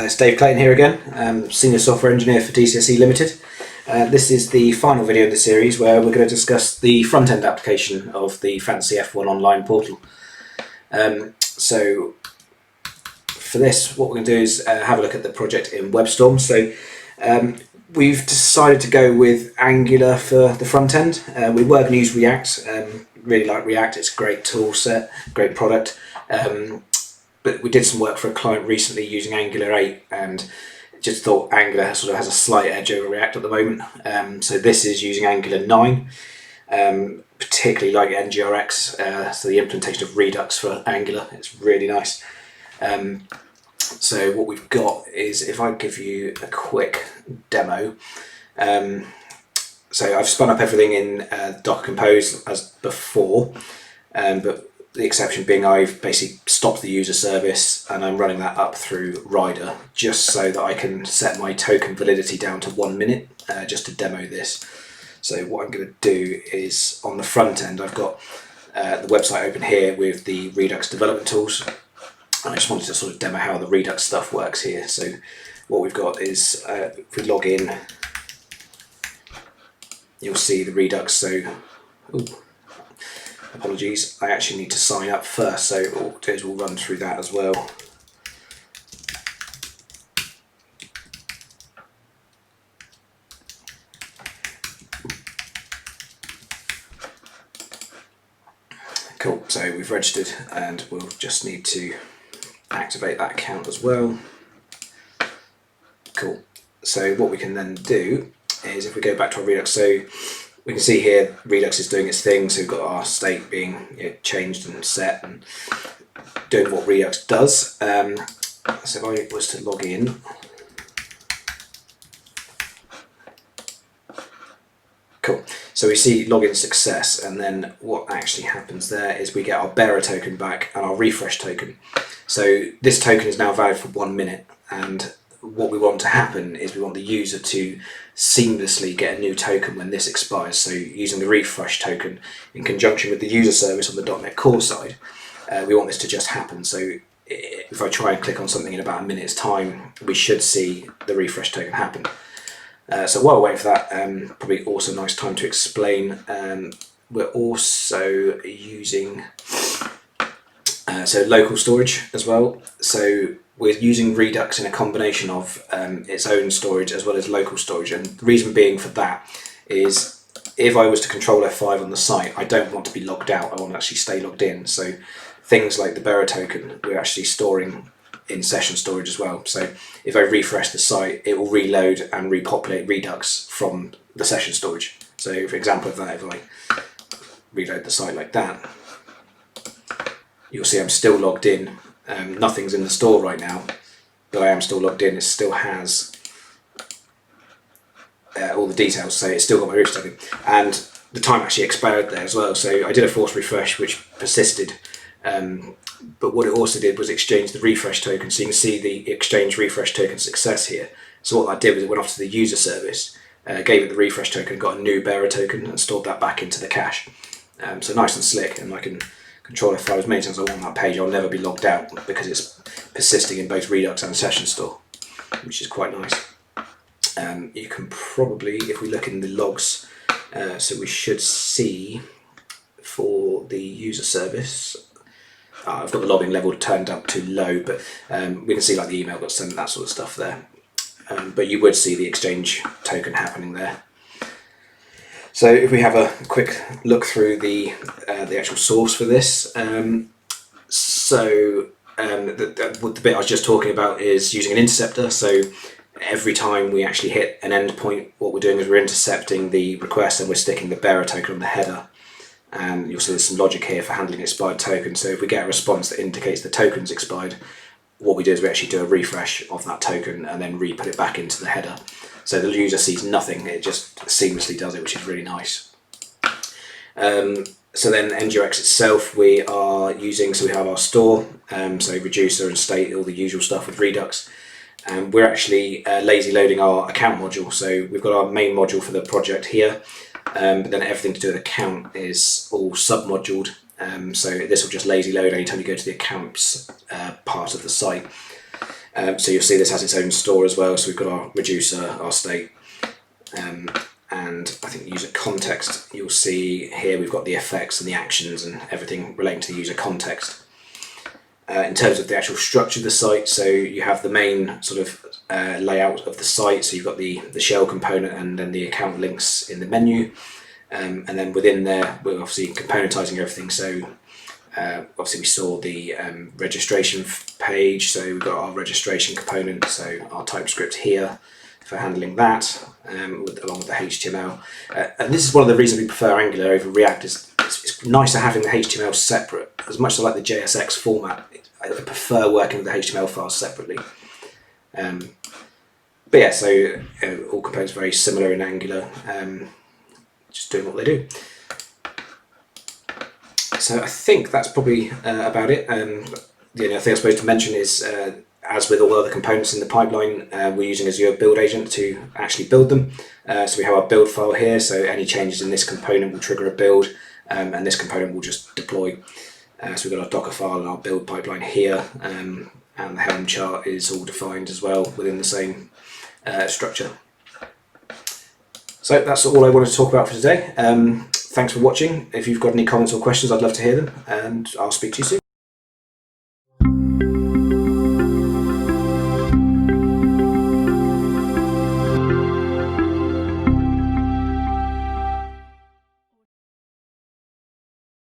It's Dave Clayton here again, Senior Software Engineer for DCSE Limited. This is the final video in the series where we're going to discuss the front-end application of the Fantasy F1 online portal. So for this, what we're going to do is have a look at the project in WebStorm. So we've decided to go with Angular for the front end. We were going to use React. Really like React, it's a great tool set, great product. But we did some work for a client recently using Angular 8 and just thought Angular sort of has a slight edge over React at the moment. So this is using Angular 9, particularly like ngRx, so the implementation of Redux for Angular. It's really nice. So what we've got is, if I give you a quick demo, so I've spun up everything in Docker Compose as before, but the exception being I've basically stopped the user service and I'm running that up through Rider just so that I can set my token validity down to 1 minute just to demo this. So what I'm going to do is, on the front end, I've got the website open here with the Redux development tools, and I just wanted to sort of demo how the Redux stuff works here. So what we've got is, if we log in, you'll see the Redux. So apologies, I actually need to sign up first, so what we'll do is we'll run through that as well. Cool, so we've registered and we'll just need to activate that account as well. Cool, so what we can then do is, if we go back to our Redux, so we can see here Redux is doing its thing, so we've got our state being changed and set and doing what Redux does. So if I was to log in, cool. So we see login success, and then what actually happens there is we get our bearer token back and our refresh token. So this token is now valid for 1 minute, and what we want to happen is we want the user to seamlessly get a new token when this expires. So using the refresh token in conjunction with the user service on the .NET Core side, we want this to just happen. So if I try and click on something in about a minute's time, we should see the refresh token happen. So while we're waiting for that, probably also a nice time to explain, we're also using so local storage as well. So we're using Redux in a combination of its own storage as well as local storage, and the reason being for that is, if I was to control F5 on the site, I don't want to be logged out, I want to actually stay logged in. So things like the bearer token we're actually storing in session storage as well. So if I refresh the site, it will reload and repopulate Redux from the session storage. So for example of that, if I reload the site like that, you'll see I'm still logged in. Nothing's in the store right now, but I am still logged in. It still has all the details, so it's still got my root token, and the time actually expired there as well. So I did a force refresh which persisted, but what it also did was exchange the refresh token. So you can see the exchange refresh token success here. So what that did was it went off to the user service, gave it the refresh token, got a new bearer token and stored that back into the cache. So nice and slick, and I can control F5 as many times as I want on that page. I'll never be logged out because it's persisting in both Redux and Session Store, which is quite nice. You can probably, if we look in the logs, so we should see for the user service, I've got the logging level turned up to low, but we can see like the email got sent, that sort of stuff there. But you would see the exchange token happening there. So if we have a quick look through the actual source for this, the bit I was just talking about is using an interceptor. So every time we actually hit an endpoint, what we're doing is we're intercepting the request and we're sticking the bearer token on the header. And you'll see there's some logic here for handling expired tokens. So if we get a response that indicates the token's expired, what we do is we actually do a refresh of that token and then re-put it back into the header. So the user sees nothing, it just seamlessly does it, which is really nice. So then ngRx itself, we are using, so we have our store, so reducer and state, all the usual stuff with Redux. We're actually lazy loading our account module. So we've got our main module for the project here, but then everything to do with account is all sub-moduled. So this will just lazy load anytime you go to the accounts part of the site. So you'll see this has its own store as well. So we've got our reducer, our state, and I think user context, you'll see here we've got the effects and the actions and everything relating to the user context. In terms of the actual structure of the site, so you have the main sort of layout of the site. So you've got the shell component and then the account links in the menu. And then within there, we're obviously componentizing everything. So obviously we saw the registration page. So we've got our registration component. So our TypeScript here for handling that, along with the HTML. And this is one of the reasons we prefer Angular over React. It's nicer having the HTML separate. As much as I like the JSX format, I prefer working with the HTML files separately. But yeah, so all components are very similar in Angular, just doing what they do. So I think that's probably about it. The only thing I suppose to mention is, as with all other components in the pipeline, we're using Azure Build Agent to actually build them. So we have our build file here, so any changes in this component will trigger a build, and this component will just deploy. So we've got our Docker file and our build pipeline here, and the Helm chart is all defined as well within the same structure. So that's all I wanted to talk about for today. Thanks for watching. If you've got any comments or questions, I'd love to hear them, and I'll speak to you soon.